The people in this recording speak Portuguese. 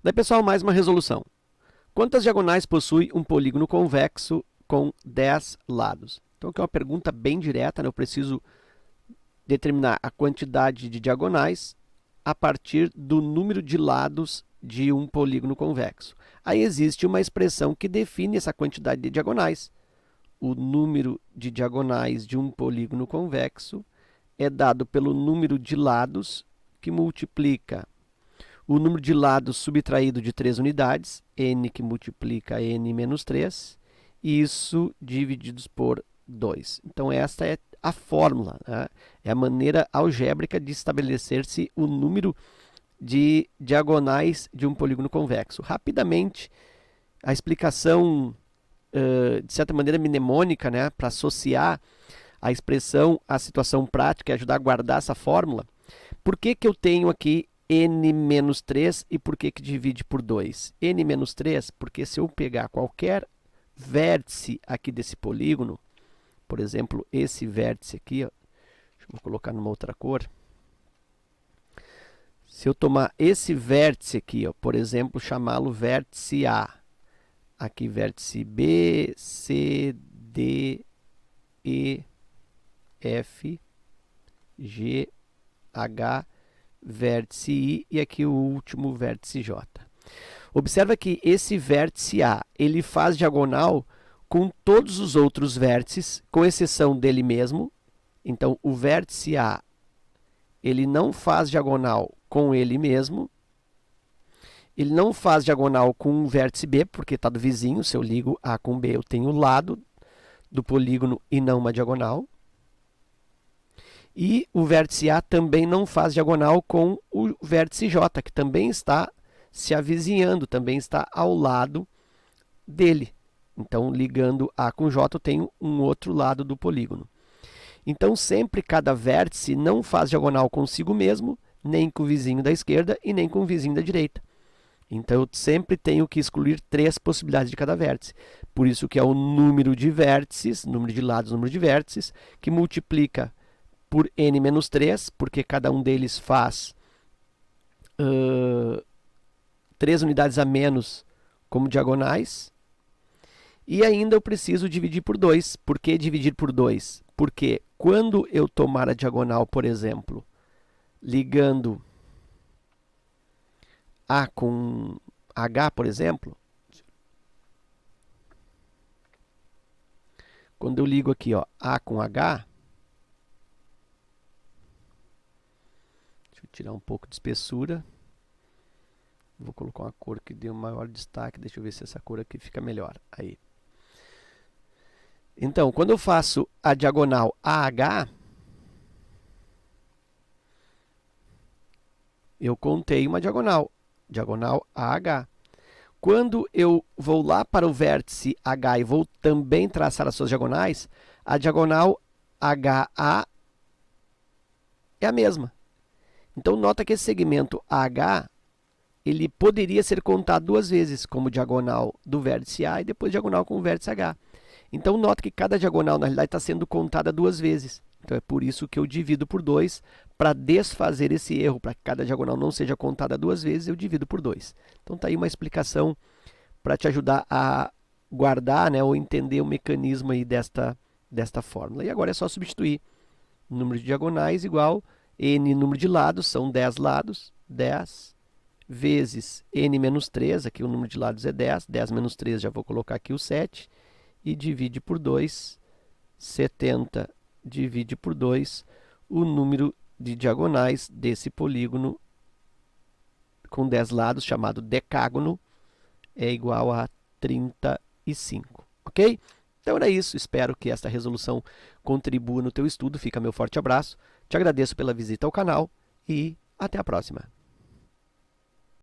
Daí, pessoal, mais uma resolução. Quantas diagonais possui um polígono convexo com 10 lados? Então, aqui é uma pergunta bem direta, né? Eu preciso determinar a quantidade de diagonais a partir do número de lados de um polígono convexo. Aí existe uma expressão que define essa quantidade de diagonais. O número de diagonais de um polígono convexo é dado pelo número de lados que multiplica o número de lados subtraído de 3 unidades, n que multiplica n menos 3, e isso divididos por 2. Então, esta é a fórmula, né? É a maneira algébrica de estabelecer-se o número de diagonais de um polígono convexo. Rapidamente, a explicação, de certa maneira, mnemônica, né, para associar a expressão à situação prática e ajudar a guardar essa fórmula. Por que eu tenho aqui n menos 3 e por que divide por 2? N menos 3, porque se eu pegar qualquer vértice aqui desse polígono, por exemplo, esse vértice aqui, ó, deixa eu colocar numa outra cor. Se eu tomar esse vértice aqui, ó, por exemplo, chamá-lo vértice A, aqui vértice B, C, D, E, F, G, H, vértice I e aqui o último vértice J. Observa que esse vértice A, ele faz diagonal com todos os outros vértices, com exceção dele mesmo. Então, o vértice A, ele não faz diagonal com ele mesmo. Ele não faz diagonal com o vértice B, porque está do vizinho. Se eu ligo A com B, eu tenho o lado do polígono e não uma diagonal. E o vértice A também não faz diagonal com o vértice J, que também está se avizinhando, também está ao lado dele. Então, ligando A com J, eu tenho um outro lado do polígono. Então, sempre cada vértice não faz diagonal consigo mesmo, nem com o vizinho da esquerda e nem com o vizinho da direita. Então, eu sempre tenho que excluir 3 possibilidades de cada vértice. Por isso que é o número de vértices, número de lados, número de vértices, que multiplica por n menos 3, porque cada um deles faz 3 unidades a menos como diagonais. E ainda eu preciso dividir por 2. Por que dividir por 2? Porque quando eu tomar a diagonal, por exemplo, ligando A com H, por exemplo, quando eu ligo aqui, ó, A com H, deixa eu tirar um pouco de espessura, vou colocar uma cor que dê um maior destaque, deixa eu ver se essa cor aqui fica melhor. Aí. Então, quando eu faço a diagonal AH, eu contei uma diagonal, diagonal AH. Quando eu vou lá para o vértice H e vou também traçar as suas diagonais, a diagonal HA é a mesma. Então, nota que esse segmento AH, ele poderia ser contado 2 vezes, como diagonal do vértice A e depois diagonal com o vértice H. Então, nota que cada diagonal, na realidade, está sendo contada 2 vezes. Então, é por isso que eu divido por 2, para desfazer esse erro, para que cada diagonal não seja contada 2 vezes, eu divido por 2. Então, está aí uma explicação para te ajudar a guardar, né, ou entender o mecanismo aí desta fórmula. E agora é só substituir o número de diagonais igual n número de lados, são 10 lados, 10 vezes n menos 3, aqui o número de lados é 10, 10 menos 3, já vou colocar aqui o 7, e divide por 2, 70 divide por 2, o número de diagonais desse polígono com 10 lados, chamado decágono, é igual a 35, ok? Então era isso, espero que esta resolução contribua no teu estudo, fica meu forte abraço, te agradeço pela visita ao canal e até a próxima.